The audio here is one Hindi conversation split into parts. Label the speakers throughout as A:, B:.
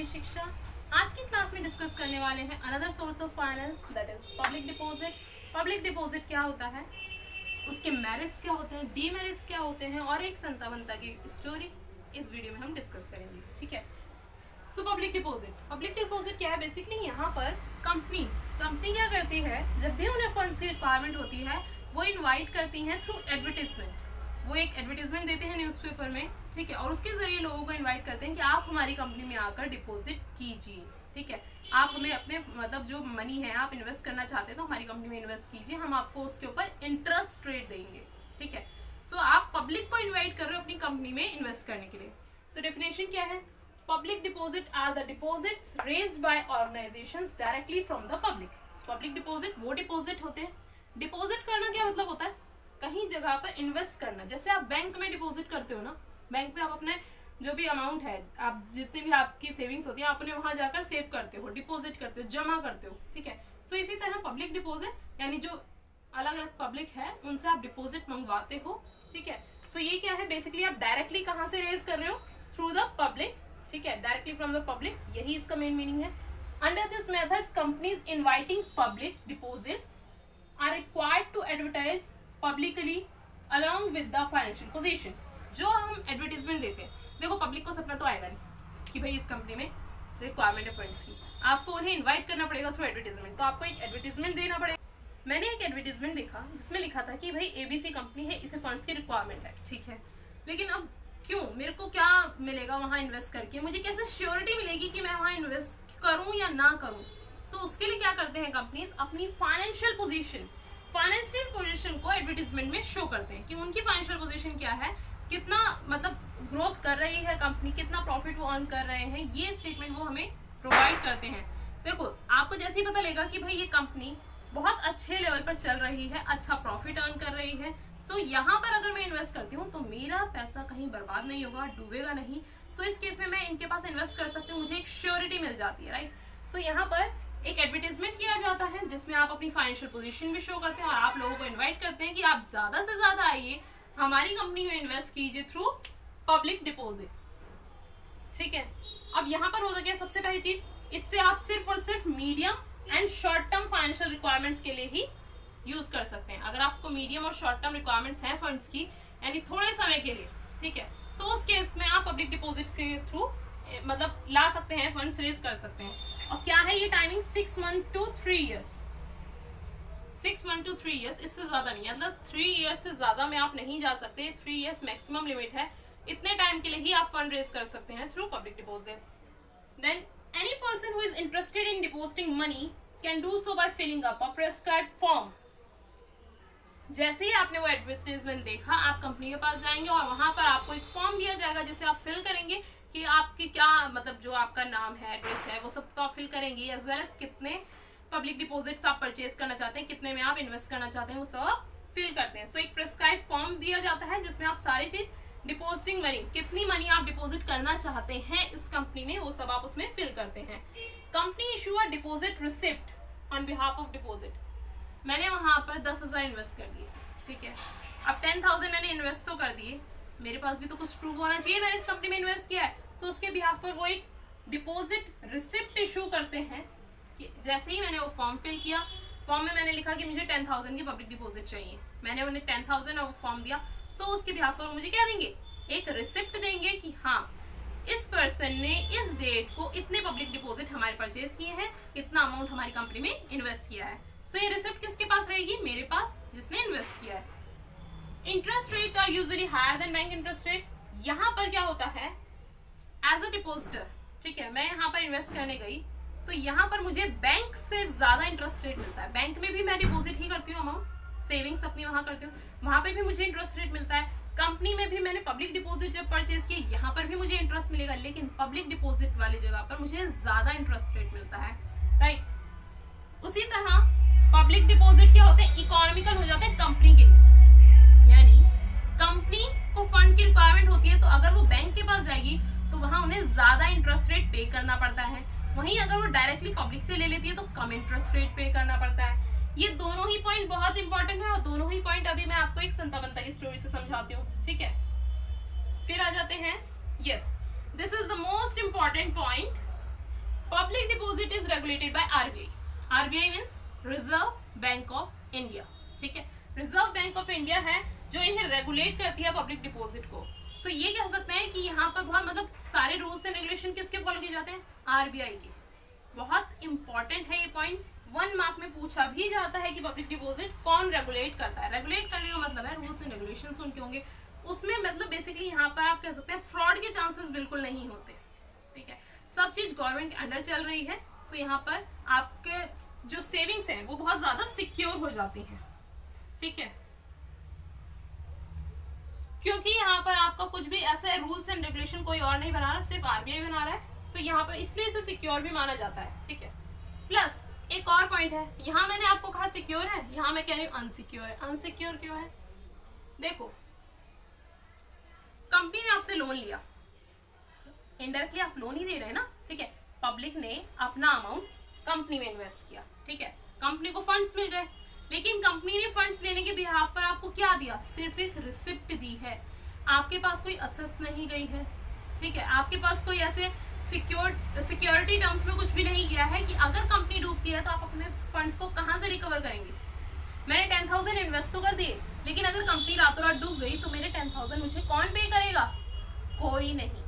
A: फाइनेंशियल शिक्षा। आज की क्लास में डिस्कस करने वाले हैं another source of finance, that is public deposit. Public deposit क्या होता है, उसके मेरिट्स क्या होते हैं, डीमेरिट्स क्या होते हैं, और एक संतावनता की स्टोरी इस वीडियो में हम डिस्कस करेंगे। ठीक है, सो पब्लिक डिपॉजिट क्या है, बेसिकली यहाँ पर कंपनी क्या करती है, जब भी उन्हें फंड्स की रिक्वायरमेंट होती है वो इनवाइट करती हैं थ्रू एडवर्टीजमेंट। वो एक एडवर्टीजमेंट देते हैं न्यूज़पेपर में, ठीक है, और उसके जरिए लोगों को इनवाइट करते हैं कि आप हमारी कंपनी में आकर डिपॉजिट कीजिए। ठीक है, आप हमें अपने मतलब जो मनी है आप इन्वेस्ट करना चाहते हैं तो हमारी कंपनी में इन्वेस्ट कीजिए, हम आपको उसके ऊपर इंटरेस्ट रेट देंगे। ठीक है, सो आप पब्लिक को इन्वाइट कर रहे हो अपनी कंपनी में इन्वेस्ट करने के लिए। सो डेफिनेशन क्या है, public deposit are the deposits raised by organisations directly from the public. Public deposit वो डिपॉजिट होते हैं। डिपॉजिट करना क्या मतलब होता है, कहीं जगह पर इन्वेस्ट करना। जैसे आप बैंक में डिपॉजिट करते हो ना, बैंक में आप अपने जो भी अमाउंट है, आप जितनी भी आपकी सेविंग्स होती है आप उन्हें वहां जाकर सेव करते हो, डिपॉजिट करते हो, जमा करते हो। ठीक है, सो इसी तरह पब्लिक डिपॉजिट यानी जो अलग अलग पब्लिक है उनसे आप डिपॉजिट मंगवाते हो। ठीक है, सो ये क्या है, बेसिकली आप डायरेक्टली कहाँ से रेज कर रहे हो, थ्रू द पब्लिक। ठीक है, डायरेक्टली फ्रॉम द पब्लिक, यही इसका मेन मीनिंग है। Under this methods companies inviting public deposits are required to advertise publicly along with the financial position. जो हम एडवर्टीजमेंट देते हैं, देखो पब्लिक को सपना तो आएगा नहीं कि भाई इस कंपनी में रिक्वायरमेंट है फंड्स की, आपको उन्हें इनवाइट करना पड़ेगा थ्रू एडवर्टीजमेंट, तो आपको एक एडवर्टीजमेंट देना पड़ेगा। मैंने एक एडवर्टीजमेंट देखा जिसमें लिखा था कि भाई एबीसी कंपनी है, इसे फंड्स की रिक्वायरमेंट है। ठीक है, लेकिन अब क्यों, मेरे को क्या मिलेगा वहां इन्वेस्ट करके, मुझे कैसे श्योरिटी मिलेगी कि मैं वहां इन्वेस्ट करूं या ना करूं। सो उसके लिए क्या करते हैं कंपनीज, अपनी फाइनेंशियल पोजीशन को एडवर्टीजमेंट में शो करते हैं कि उनकी फाइनेंशियल पोजीशन क्या है, कितना मतलब ग्रोथ कर रही है कंपनी, कितना प्रॉफिट वो अर्न कर रहे हैं, ये स्टेटमेंट वो हमें प्रोवाइड करते हैं। देखो आपको जैसे ही पता लगेगा कि भाई ये कंपनी बहुत अच्छे लेवल पर चल रही है, अच्छा प्रॉफिट अर्न कर रही है, सो यहाँ पर अगर मैं इन्वेस्ट करती हूँ तो मेरा पैसा कहीं बर्बाद नहीं होगा, डूबेगा नहीं। तो इस केस में मैं इनके पास इन्वेस्ट कर सकती हूँ, मुझे एक श्योरिटी मिल जाती है, राइट। सो यहाँ पर एक एडवर्टीजमेंट किया जाता है जिसमें आप अपनी फाइनेंशियल पोजीशन भी शो करते हैं और आप लोगों को इनवाइट करते हैं कि आप ज्यादा से ज्यादा आइए, हमारी कंपनी में इन्वेस्ट कीजिए थ्रू पब्लिक डिपॉजिट। ठीक है, अब यहाँ पर होता क्या, सबसे पहली चीज, इससे आप सिर्फ और सिर्फ medium and short term financial requirements के लिए ही यूज कर सकते हैं। अगर आपको मीडियम और शॉर्ट टर्म रिक्वायरमेंट्स हैं फंड्स की, यानी थोड़े समय के लिए, ठीक है, सो उस केस में आप पब्लिक डिपॉजिट के थ्रू मतलब ला सकते हैं, फंड्स रेज कर सकते हैं। और क्या है ये timing, 6 month to 3 years. 6 month to 3 years, इससे ज्यादा नहीं, मतलब 3 ईयर्स से ज्यादा में आप नहीं जा सकते, 3 ईयर्स मैक्सिमम लिमिट है। इतने टाइम के लिए ही आप फंड रेज कर सकते हैं through public deposit. Then any person who is interested in depositing money can do so by filling up a prescribed form. जैसे ही आपने वो एडवर्टाइजमेंट देखा, आप कंपनी के पास जाएंगे और वहां पर आपको एक फॉर्म दिया जाएगा जिसे आप फिल करेंगे कि आपकी क्या मतलब जो आपका नाम है, एड्रेस है, वो सब तो आप फिल करेंगे, एज वेल एज कितने पब्लिक डिपॉजिट्स आप परचेज करना चाहते हैं, कितने में आप इन्वेस्ट करना चाहते हैं, वो सब आप फिल करते हैं। सो एक प्रेस्क्राइब फॉर्म दिया जाता है जिसमें आप सारी चीज, डिपॉजिटिंग मनी, कितनी मनी आप डिपॉजिट करना चाहते हैं इस कंपनी में, वो सब आप उसमें फिल करते हैं। Company issue a deposit receipt on behalf of deposit. मैंने वहां पर 10,000 इन्वेस्ट कर दिए, ठीक है, अब 10,000 मैंने इन्वेस्ट तो कर दिए, मेरे पास भी तो कुछ प्रूफ होना चाहिए मैंने इस कंपनी में इन्वेस्ट किया है। सो उसके बिहाफ पर वो एक डिपॉजिट रिसिप्ट इशू करते हैं कि जैसे ही मैंने वो फॉर्म फिल किया, फॉर्म में मैंने लिखा कि मुझे 10,000 की पब्लिक डिपॉजिट चाहिए, मैंने उन्हें 10,000 और फॉर्म दिया। सो उसके बिहाफ पर मुझे क्या देंगे, एक रिसिप्ट देंगे कि हाँ इस पर्सन ने इस डेट को इतने पब्लिक डिपॉजिट हमारे परचेज किए हैं, इतना अमाउंट हमारी कंपनी में इन्वेस्ट किया है। सो ये रिसिप्ट किसके पास रहेगी, मेरे पास, जिसने इन्वेस्ट किया है। Interest rate are usually higher than bank interest rate. यहाँ पर क्या होता है, एज अ डिपॉजिटर, ठीक है, मैं यहाँ पर इन्वेस्ट करने गई तो यहाँ पर मुझे बैंक से ज्यादा इंटरेस्ट रेट मिलता है। बैंक में भी मैं डिपॉजिट ही करती हूँ अमाउंट, सेविंग्स अपनी वहां करती हूँ, वहां पे भी मुझे इंटरेस्ट रेट मिलता है। कंपनी में भी मैंने पब्लिक डिपॉजिट जब परचेज किया, यहाँ पर भी मुझे इंटरेस्ट मिलेगा, लेकिन पब्लिक डिपॉजिट वाली जगह पर मुझे ज्यादा इंटरेस्ट रेट मिलता है, राइट। उसी तरह पब्लिक डिपॉजिट क्या होते हैं, इकोनॉमिकल हो जाते हैं कंपनी के लिए, यानी कंपनी को फंड की रिक्वायरमेंट होती है तो अगर वो बैंक के पास जाएगी तो वहां उन्हें ज्यादा इंटरेस्ट रेट पे करना पड़ता है, वहीं अगर वो डायरेक्टली पब्लिक से ले लेती है तो कम इंटरेस्ट रेट पे करना पड़ता है। ये दोनों ही पॉइंट बहुत इंपॉर्टेंट है और दोनों ही पॉइंट अभी मैं आपको एक संतावनता की स्टोरी से समझाती हूँ, ठीक है। फिर आ जाते हैं, yes, this is the most important point public deposit is regulated by RBI. RBI means reserve bank of India. ठीक है, रिजर्व बैंक ऑफ इंडिया है जो इन्हें रेगुलेट करती है पब्लिक डिपॉजिट को. सो ये कह सकते हैं कि यहाँ पर बहुत मतलब सारे रूल्स एंड रेगुलेशन किसके फॉलो किए जाते हैं, आरबीआई के. बहुत इंपॉर्टेंट है ये पॉइंट, 1 मार्क में पूछा भी जाता है कि पब्लिक डिपॉजिट कौन रेगुलेट करता है. रेगुलेट करने का मतलब है रूल्स एंड रेगुलेशंस उनके होंगे, उसमें मतलब बेसिकली यहाँ पर आप कह सकते हैं फ्रॉड के चांसेस बिल्कुल नहीं होते. ठीक है, सब चीज गवर्नमेंट के अंडर चल रही है. सो यहाँ पर आपके जो सेविंग्स हैं वो बहुत ज्यादा सिक्योर हो जाती हैं. ठीक है, क्योंकि यहाँ पर आपका कुछ भी ऐसे रूल्स एंड रेगुलेशन कोई और नहीं बना रहा, सिर्फ आरबीआई बना रहा है. सो यहाँ पर इसलिए इसे सिक्योर भी माना जाता है. ठीक है, प्लस एक और पॉइंट है, यहाँ मैंने आपको कहा सिक्योर है, यहाँ मैं कह रही हूँ अनसिक्योर है. अनसिक्योर क्यों है, देखो कंपनी ने आपसे लोन लिया, इनडायरेक्टली आप लोन ही दे रहे हैं ना. ठीक है, पब्लिक ने अपना अमाउंट कंपनी में इन्वेस्ट किया. ठीक है, कंपनी को फंड्स मिल गए, लेकिन कंपनी ने फंड्स लेने के बिहाफ पर आपको क्या दिया, सिर्फ एक रिसिप्ट दी है. आपके पास कोई असेट्स नहीं गई है. ठीक है, आपके पास कोई ऐसे सिक्योरिटी टर्म्स में कुछ भी नहीं किया है कि अगर कंपनी डूबती है तो आप अपने फंड्स को कहाँ से रिकवर करेंगे. मैंने 10,000 इन्वेस्ट तो कर दिए, लेकिन अगर कंपनी रातों रात डूब गई तो मेरे 10,000 मुझे कौन पे करेगा, कोई नहीं.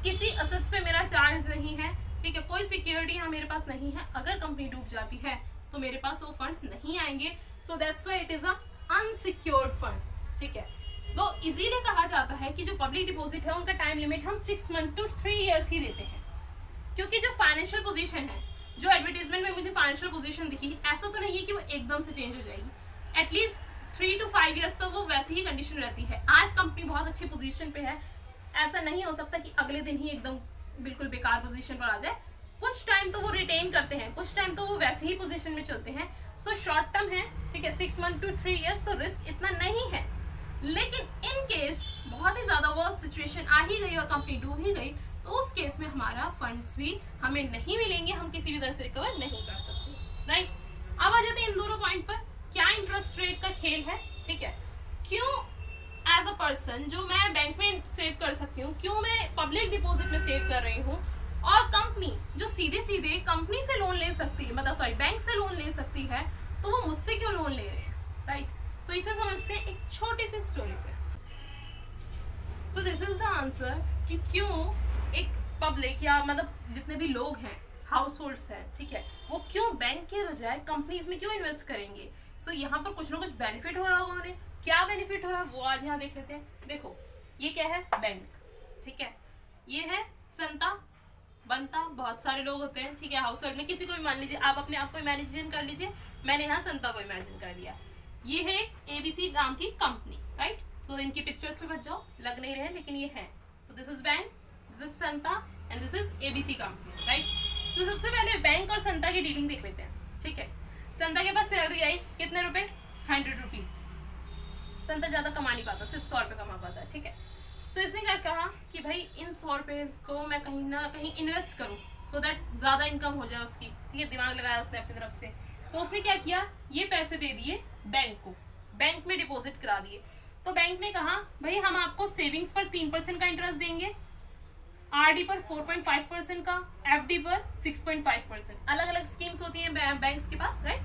A: किसी असेट्स पे मेरा चार्ज नहीं है. ठीक है, कोई सिक्योरिटी यहाँ मेरे पास नहीं है. अगर कंपनी डूब जाती है तो मेरे पास वो फंड्स नहीं आएंगे. So that's why it is a unsecured fund. ठीक है, तो इजीली कहा जाता है कि जो पब्लिक डिपॉजिट है उनका टाइम लिमिट हम 6 मंथ टू 3 इयर्स ही देते हैं. क्योंकि जो फाइनेंशियल पोजीशन है, जो एडवर्टाइजमेंट में मुझे फाइनेंशियल पोजीशन दिखी, ऐसा तो नहीं है कि वो एकदम से चेंज हो जाएगी. एटलीस्ट 3 to 5 इयर्स तो वो वैसी ही कंडीशन रहती है. आज कंपनी बहुत अच्छी पोजीशन पे है, ऐसा नहीं हो सकता कि अगले दिन ही एकदम बिल्कुल बेकार पोजीशन पर आ जाए. कुछ टाइम तो वो रिटेन करते हैं, कुछ टाइम तो वो वैसे ही पोजीशन में चलते हैं. सो शॉर्ट टर्म है. ठीक है, 6 मंथ टू 3 इयर्स तो रिस्क इतना नहीं है. लेकिन इन केस बहुत ही ज्यादा वर्स्ट सिचुएशन आ ही गई और कंपनी डूब ही गई, तो उस केस में हमारा फंड्स भी हमें नहीं मिलेंगे, हम किसी भी तरह से रिकवर नहीं कर सकते. राइट, अब आ जाते हैं इन दोनों पॉइंट पर. क्या इंटरेस्ट रेट का खेल है. ठीक है, क्यों एज अ पर्सन जो मैं बैंक में सेव कर सकती हूँ, क्यों मैं पब्लिक डिपॉजिट में सेव कर रही हूँ, और कंपनी जो सीधे सीधे कंपनी से लोन ले सकती है, मतलब सॉरी बैंक से लोन ले सकती है, तो वो मुझसे क्यों लोन ले रहे हैं. राइट, सो इसे समझते हैं एक छोटी सी स्टोरी से. सो दिस इज द आंसर कि क्यों एक पब्लिक या मतलब जितने भी लोग हैं, हाउस होल्ड्स हैं, ठीक है, वो क्यों बैंक के बजाय कंपनीज में क्यों इन्वेस्ट करेंगे. सो यहाँ पर कुछ ना कुछ बेनिफिट हो रहा होगा उन्हें. क्या बेनिफिट हो रहा है वो आज यहाँ देख लेते हैं. देखो ये क्या है, बैंक. ठीक है, ये है संता बनता, बहुत सारे लोग होते हैं. ठीक है, हाउस होल्ड में किसी को भी मान लीजिए, आप अपने आप को इमेजिन कर लीजिए, मैंने यहाँ संता को इमेजिन कर लिया. ये है एक एबीसी नाम की कंपनी. राइट, सो इनकी पिक्चर्स पे मत जाओ, लग नहीं रहे लेकिन ये है. So this is bank, this is Santa and this is ABC company. Right, तो सबसे पहले बैंक और संता की डीलिंग देख लेते हैं. ठीक है, संता के पास सैलरी आई कितने रुपए, 100 रुपीज. संता ज्यादा कमा नहीं पाता, सिर्फ 100 रुपए कमा पाता है. ठीक है, तो इसने क्या कहा कि भाई इन 100 रुपए को मैं कहीं ना कहीं इन्वेस्ट करूं, सो दैट ज्यादा इनकम हो जाए उसकी. ठीक है, दिमाग लगाया उसने अपनी तरफ से. तो उसने क्या किया, ये पैसे दे दिए बैंक को, बैंक में डिपॉजिट करा दिए. तो बैंक ने कहा भाई हम आपको सेविंग्स पर 3% का इंटरेस्ट देंगे, आरडी पर 4.5% का, एफडी पर 6.5%. अलग अलग स्कीम्स होती हैं बैंक्स के पास. राइट,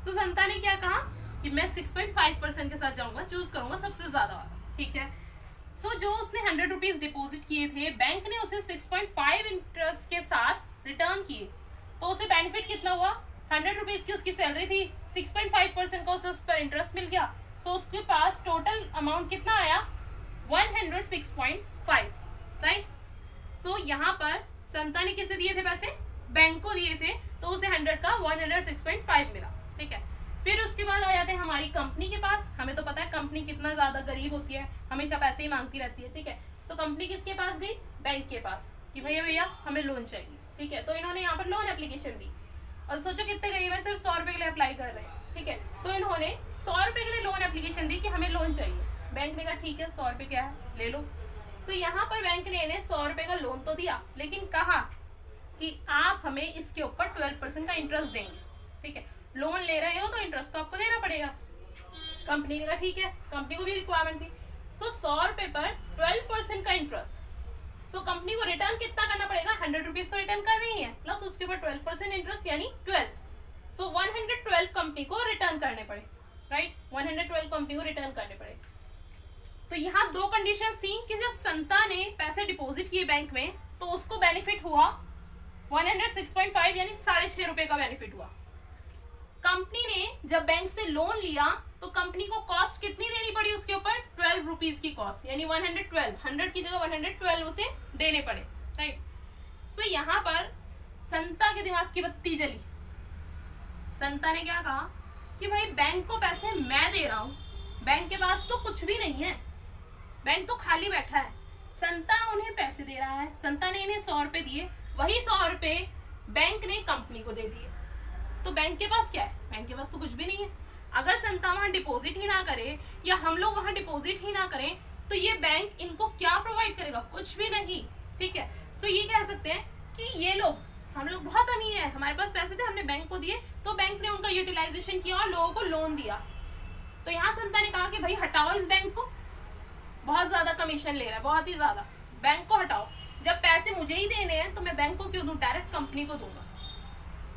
A: तो संता ने क्या कहा कि मैं 6.5% के साथ जाऊंगा, चूज करूंगा सबसे ज्यादा वाला. ठीक है, सो जो उसने 100 रुपीज डिपोजिट किए थे, बैंक ने उसे 6.5 इंटरेस्ट के साथ रिटर्न किए. तो उसे बेनिफिट कितना हुआ, 100 रुपीज की उसकी सैलरी थी, 6.5% का उसे उस पर इंटरेस्ट मिल गया. सो उसके पास टोटल अमाउंट कितना आया, 106.5. राइट, सो यहाँ पर संता ने किसे दिए थे पैसे, बैंक को दिए थे, तो उसे 100 का 106.5 मिला. ठीक है, फिर उसके बाद आ जाते हैं हमारी कंपनी के पास. हमें तो पता है कंपनी कितना ज्यादा गरीब होती है, हमेशा पैसे ही मांगती रहती है. ठीक है, सो कंपनी किसके पास गई, बैंक के पास, कि भैया भैया हमें लोन चाहिए. ठीक है, तो इन्होंने यहाँ पर लोन एप्लीकेशन दी, और सोचो कितने गरीब है, सिर्फ 100 रुपए के लिए अप्लाई कर रहे हैं. ठीक है, सो इन्होंने 100 रुपए के लिए लोन एप्लीकेशन दी कि हमें लोन चाहिए. बैंक ने कहा ठीक है 100 रुपए क्या है, ले लो. सो यहाँ पर बैंक ने इन्हें 100 रुपए का लोन तो दिया, लेकिन कहा कि आप हमें इसके ऊपर 12% का इंटरेस्ट देंगे. ठीक है, लोन ले रहे हो तो इंटरेस्ट तो आपको देना पड़ेगा. कंपनी ने कहा ठीक है, कंपनी को भी रिक्वायरमेंट थी. सो 100 रुपए पर 12% का इंटरेस्ट. सो कंपनी को रिटर्न कितना करना पड़ेगा, 100 रुपीज तो रिटर्न करना ही है, प्लस उसके ऊपर 12% इंटरेस्ट यानी 12। सो 112 कंपनी को रिटर्न करने पड़े, राइट, 112 कंपनी को रिटर्न करने पड़े। तो यहाँ दो कंडीशन थी कि जब संता ने पैसे डिपॉजिट किए बैंक में तो उसको बेनिफिट हुआ 106.5 यानी 6.5 रुपए का बेनिफिट हुआ। कंपनी ने जब बैंक से लोन लिया तो कंपनी को कॉस्ट कितनी देनी पड़ी उसके ऊपर, 12 रुपीज की कॉस्ट, यानी 112, 100 की जगह 112 उसे देने पड़े, राइट। सो यहाँ पर संता के दिमाग की बत्ती जली। संता ने क्या कहा कि भाई बैंक को पैसे मैं दे रहा हूँ, बैंक के पास तो कुछ भी नहीं है, बैंक तो खाली बैठा है, संता उन्हें पैसे दे रहा है, संता ने इन्हें 100 रुपए दिए, वही 100 रुपए बैंक ने कंपनी को दे दिए, तो बैंक के पास क्या है, बैंक के पास तो कुछ भी नहीं है। अगर संता वहां डिपॉजिट ही ना करे या हम लोग वहां डिपॉजिट ही ना करें तो ये बैंक इनको क्या प्रोवाइड करेगा, कुछ भी नहीं, ठीक है। सो ये कह सकते हैं कि ये लोग, हम लोग बहुत अमीर है, हमारे पास पैसे थे, हमने बैंक को दिए, तो बैंक ने उनका यूटिलाइजेशन किया और लोगों को लोन दिया। तो यहाँ संता ने कहा कि भाई हटाओ इस बैंक को, बहुत ज्यादा कमीशन ले रहा है, बहुत ही ज्यादा, बैंक को हटाओ, जब पैसे मुझे ही देने हैं तो मैं बैंक को क्यों दूं, डायरेक्ट कंपनी को दूंगा,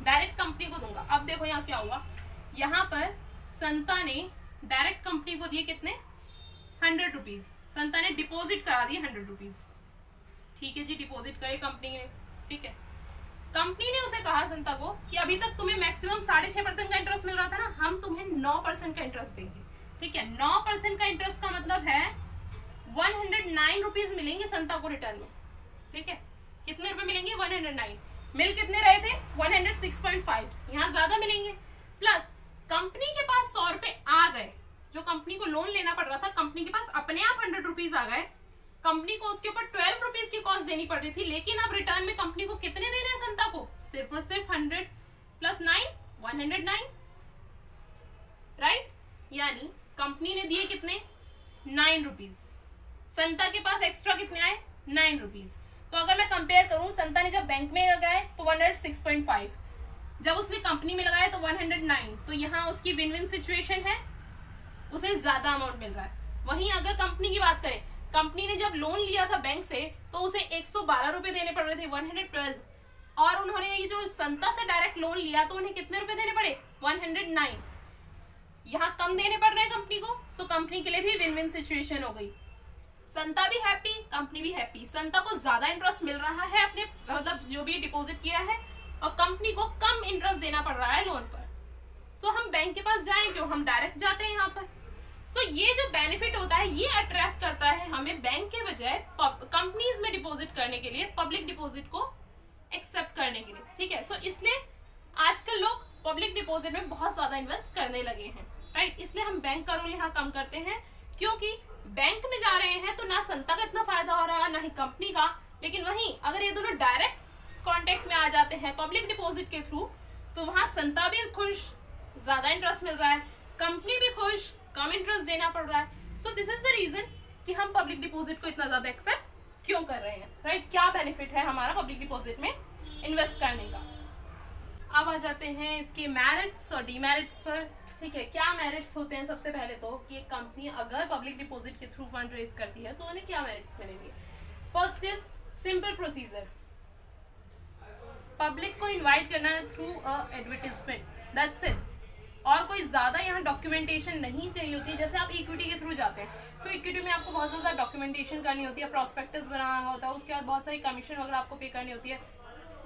A: डायरेक्ट कंपनी को दूंगा। अब देखो यहाँ क्या हुआ, यहाँ पर संता ने डायरेक्ट कंपनी को दिए कितने, 100 रुपीज, संता ने डिपॉजिट करा दिए 100 रुपीज, ठीक है जी, डिपॉजिट करे कंपनी ने, ठीक है। कंपनी ने उसे कहा संता को कि अभी तक तुम्हें मैक्सिमम 6.5% का इंटरेस्ट मिल रहा था ना, हम तुम्हें 9% का इंटरेस्ट देंगे, ठीक है। 9% का इंटरेस्ट का मतलब है 109 रुपीज मिलेंगे संता को रिटर्न में, ठीक है। कितने रुपए मिलेंगे, 109, मिल कितने रहे थे 106.5, यहाँ ज्यादा मिलेंगे, प्लस कंपनी के पास 100 रुपए आ गए, जो कंपनी को लोन लेना पड़ रहा था, कंपनी के पास अपने आप 100 रुपीज आ गए, कंपनी को उसके ऊपर 12 रुपीज की कॉस्ट देनी पड़ रही थी, लेकिन अब रिटर्न में कंपनी को कितने देने हैं संता को, सिर्फ और सिर्फ 100 प्लस 9 109, राइट, यानी कंपनी ने दिए कितने 9 रुपीज, संता के पास एक्स्ट्रा कितने आए 9 रुपीज। तो अगर मैं कंपेयर करूं, संता ने जब बैंक में लगाए तो 106.5, जब उसने कंपनी में लगाया तो 109, तो यहाँ उसकी विन विन सिचुएशन है, उसे ज्यादा अमाउंट मिल रहा है। वहीं अगर कंपनी की बात करें, कंपनी ने जब लोन लिया था बैंक से तो उसे 112 रुपए देने पड़ रहे थे, 112, और उन्होंने ये जो संता से डायरेक्ट लोन लिया तो उन्हें कितने रुपए देने पड़े 109, यहाँ कम देने पड़ रहे हैं कंपनी को, सो कंपनी के लिए भी विन विन सिचुएशन हो गई, संता भी हैप्पी, कंपनी भी हैप्पी, संता को ज्यादा इंटरेस्ट मिल रहा है अपने मतलब जो भी डिपॉजिट किया है, और कंपनी को कम इंटरेस्ट देना पड़ रहा है लोन पर। सो हम बैंक के पास जाएं क्यों, हम डायरेक्ट जाते हैं यहाँ पर। सो ये जो बेनिफिट होता है ये अट्रैक्ट करता है हमें बैंक के बजाय कंपनीज में डिपॉजिट करने के लिए, पब्लिक डिपॉजिट को एक्सेप्ट करने के लिए, ठीक है। सो इसलिए आजकल लोग पब्लिक डिपॉजिट में बहुत ज्यादा इन्वेस्ट करने लगे हैं, राइट। इसलिए हम बैंक का रोल यहाँ कम करते हैं, क्योंकि बैंक में जा रहे हैं तो ना संता का इतना फायदा हो रहा है ना ही कंपनी का, लेकिन वहीं अगर ये दोनों डायरेक्ट कांटेक्ट में आ जाते हैं पब्लिक डिपॉजिट के थ्रू, तो वहां संता भी खुश, ज्यादा इंटरेस्ट मिल रहा है, कंपनी भी खुश, कम इंटरेस्ट देना पड़ रहा है। So this is the reason कि हम पब्लिक डिपॉजिट को इतना ज्यादा एक्सेप्ट क्यों कर रहे हैं, राइट। क्या बेनिफिट है हमारा पब्लिक डिपॉजिट में इन्वेस्ट करने का। अब आ जाते हैं इसके मेरिट्स और डीमेरिट्स पर, ठीक है। क्या मेरिट्स होते हैं, सबसे पहले तो कि एक कंपनी अगर पब्लिक डिपॉजिट के थ्रू फंड रेज करती है तो उन्हें क्या मेरिट्स मिलेंगे। First is simple procedure, public को इनवाइट करना है थ्रू एडवर्टीजमेंट, दैट्स इट, और कोई ज्यादा यहाँ डॉक्यूमेंटेशन नहीं चाहिए होती है। जैसे आप इक्विटी के थ्रू जाते हैं, सो इक्विटी में आपको बहुत ज्यादा डॉक्यूमेंटेशन करनी होती है, प्रॉस्पेक्टस बनाना होता है, उसके बाद बहुत सारी कमीशन वगैरह आपको पे करनी होती है,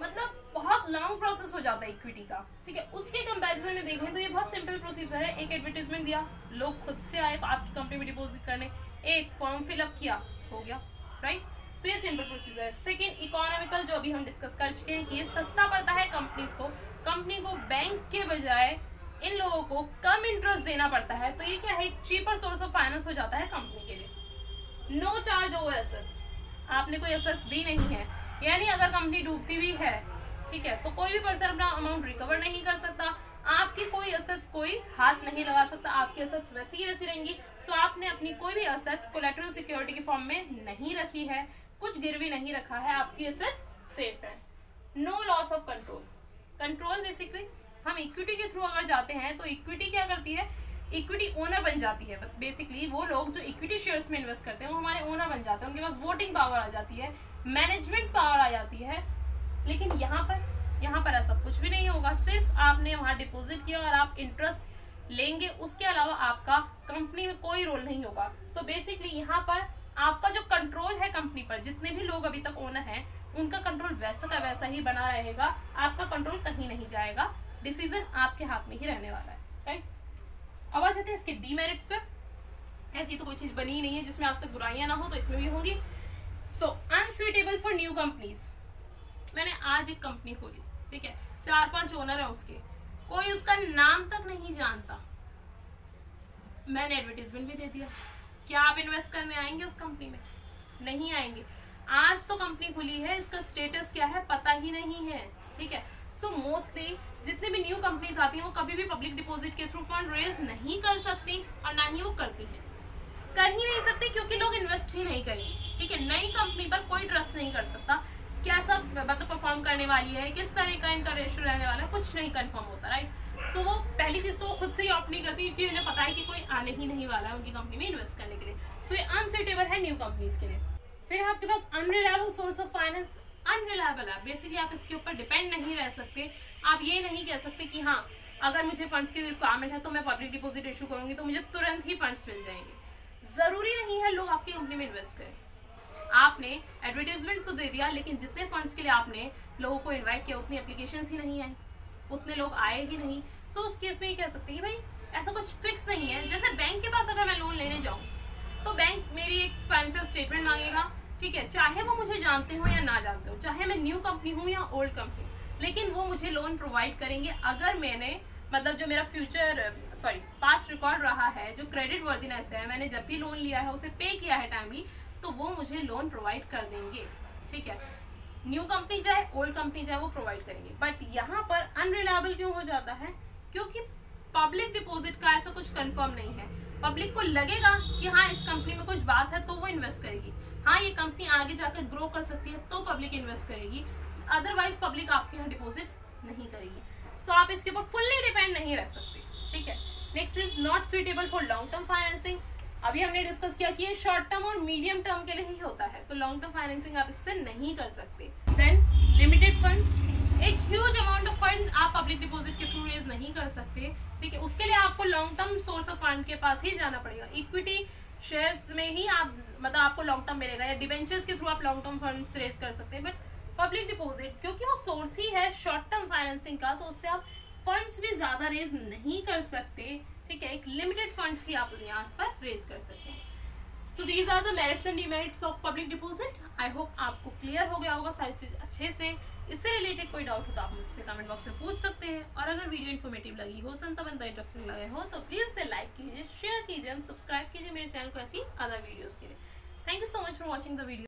A: मतलब बहुत लॉन्ग प्रोसेस हो जाता है इक्विटी का, ठीक है। उसके कंपैरिजन में देखें तो ये बहुत सिंपल प्रोसीजर है, एक एडवर्टीजमेंट दिया, लोग खुद से आए आपकी कंपनी में डिपॉजिट करने, एक फॉर्म फिलअप किया, हो गया, राइट। सो ये सिंपल प्रोसीजर है। सेकेंड, इकोनॉमिकल, जो अभी हम डिस्कस कर चुके हैं कि ये सस्ता पड़ता है कंपनीज को, कंपनी को बैंक के बजाय इन लोगों को कम इंटरेस्ट देना पड़ता है, तो ये क्या है, एक चीपर सोर्स ऑफ फाइनेंस हो जाता है कंपनी के लिए। नो चार्ज ओवर एसेट्स, आपने कोई एसेट्स दी नहीं है, यानी अगर कंपनी डूबती भी है, ठीक है, तो कोई भी पर्सन अपना अमाउंट रिकवर नहीं कर सकता, आपकी कोई एसेट्स कोई हाथ नहीं लगा सकता, आपकी एसेट्स वैसी ही वैसी रहेंगी। सो आपने अपनी कोई भी एसेट्स कोलैटरल सिक्योरिटी के फॉर्म में नहीं रखी है, कुछ गिरवी नहीं रखा है, आपकी एसेट्स सेफ है। No loss of control, control basically हम इक्विटी के थ्रू अगर जाते हैं तो इक्विटी क्या करती है, इक्विटी ओनर बन जाती है। बेसिकली वो लोग जो इक्विटी शेयर्स में इन्वेस्ट करते हैं वो हमारे ओनर बन जाते हैं, उनके पास वोटिंग पावर आ जाती है, मैनेजमेंट पावर आ जाती है। लेकिन यहाँ पर ऐसा कुछ भी नहीं होगा, सिर्फ आपने वहां डिपॉजिट किया और आप इंटरेस्ट लेंगे, उसके अलावा आपका कंपनी में कोई रोल नहीं होगा। सो बेसिकली यहाँ पर आपका जो कंट्रोल है कंपनी पर, जितने भी लोग अभी तक ओनर हैं उनका कंट्रोल वैसा का वैसा ही बना रहेगा, आपका कंट्रोल कहीं नहीं जाएगा, डिसीजन आपके हाथ में ही रहने वाला है, राइट। अब आ जाते हैं इसके डीमेरिट्स पे। ऐसी तो कोई चीज बनी ही नहीं है जिसमें आज तक बुराइयां ना हो, तो इसमें भी होंगी। सो अनसुइटेबल फॉर न्यू कंपनीज। मैंने आज एक कंपनी खोली, ठीक है, 4-5 ओनर है उसके, कोई उसका नाम तक नहीं जानता, मैंने एडवर्टाइजमेंट भी दे दिया। क्या आप इन्वेस्ट करने आएंगे उस कंपनी में? नहीं आएंगे। आज तो कंपनी खुली है, इसका स्टेटस क्या है पता ही नहीं है, ठीक है। सो मोस्टली जितने भी न्यू कंपनीज आती हैं वो कभी भी पब्लिक डिपॉजिट के थ्रू फंड रेज नहीं कर सकती, और ना ही वो करती हैं, कर ही नहीं सकते, क्योंकि लोग इन्वेस्ट ही नहीं करेंगे, ठीक है। नई कंपनी पर कोई ट्रस्ट नहीं कर सकता, कैसा मतलब परफॉर्म करने वाली है, किस तरह का इनका रेशियो रहने वाला है, कुछ नहीं कंफर्म होता, राइट। सो वो पहली चीज तो वो खुद से ही ऑप्ट नहीं करती, क्योंकि उन्हें पता है कि कोई आने ही नहीं वाला है उनकी कंपनी में इन्वेस्ट करने के लिए। सो ये अनसुइटेबल है न्यू कंपनीज के लिए। फिर आपके पास unreliable source of finance. Unreliable है, बेसिकली आप इसके ऊपर डिपेंड नहीं रह सकते। आप ये नहीं कह सकते कि हाँ अगर मुझे फंड्स की रिक्वायरमेंट है तो मैं पब्लिक डिपॉजिट इशू करूंगी तो मुझे तुरंत ही फंड्स मिल जाएंगे। जरूरी नहीं है लोग आपकी कंपनी में इन्वेस्ट करें। आपने एडवर्टाइजमेंट तो दे दिया, लेकिन जितने फंड्स के लिए आपने लोगों को इनवाइट किया उतनी एप्लीकेशंस ही नहीं आई, उतने लोग आए ही नहीं। सो उस केस में ये कह सकते हैं कि भाई ऐसा कुछ फिक्स नहीं है। जैसे बैंक के पास अगर मैं लोन लेने जाऊँ तो बैंक मेरी एक फाइनेंशियल स्टेटमेंट मांगेगा, ठीक है, चाहे वो मुझे जानते हो या ना जानते हो, चाहे मैं न्यू कंपनी हूँ या ओल्ड कंपनी, लेकिन वो मुझे लोन प्रोवाइड करेंगे अगर मैंने मतलब जो मेरा पास्ट रिकॉर्ड रहा है, जो क्रेडिट वर्दीनेस है, मैंने जब भी लोन लिया है उसे पे किया है टाइमली, तो वो मुझे लोन प्रोवाइड कर देंगे, ठीक है। न्यू कंपनी चाहे ओल्ड कंपनी चाहे वो प्रोवाइड करेंगे। बट यहाँ पर अनरिलायबल क्यों हो जाता है? क्योंकि पब्लिक डिपॉजिट का ऐसा कुछ कंफर्म नहीं है। पब्लिक को लगेगा कि हाँ इस कंपनी में कुछ बात है तो वो इन्वेस्ट करेगी, हाँ ये कंपनी आगे जाकर ग्रो कर सकती है तो पब्लिक इन्वेस्ट करेगी, अदरवाइज पब्लिक आपके यहाँ डिपॉजिट नहीं करेगी। सो आप इसके ऊपर फुल्ली डिपेंड नहीं रह सकते, ठीक है। Next is not suitable for long term financing. अभी हमने डिस्कस किया कि ये शॉर्ट टर्म और मीडियम टर्म के लिए ही होता है, तो लॉन्ग टर्म फाइनेंसिंग आप इससे नहीं कर सकते। देन लिमिटेड फंड, एक ह्यूज अमाउंट ऑफ फंड आप पब्लिक डिपॉजिट के थ्रू रेज नहीं कर सकते, ठीक है। उसके लिए आपको long term source of fund के पास ही जाना पड़ेगा। इक्विटी शेयर्स में ही आप मतलब आपको लॉन्ग टर्म मिलेगा, या डिबेंचर्स के थ्रू आप लॉन्ग टर्म फंड रेज कर सकते हैं। बट पब्लिक डिपॉजिट क्योंकि वो सोर्स ही है शॉर्ट टर्म फाइनेंसिंग का, तो उससे आप फंड्स भी ज्यादा रेज नहीं कर सकते, ठीक है। एक लिमिटेड फंड्स की आप यहाँ पर रेज कर सकते हैं। So these are the merits and demerits of public deposit. I hope आपको क्लियर हो गया होगा सारी चीज अच्छे से। इससे रिलेटेड कोई डाउट हो तो आप मुझसे कमेंट बॉक्स में पूछ सकते हैं, और अगर वीडियो इन्फॉर्मेटिव लगी हो, संतबंध इंटरेस्टिंग लगे हो, तो प्लीज इसे लाइक कीजिए, शेयर कीजिए, सब्सक्राइब कीजिए मेरे चैनल को ऐसी अदर वीडियोस के लिए। Thank you so much for watching the video.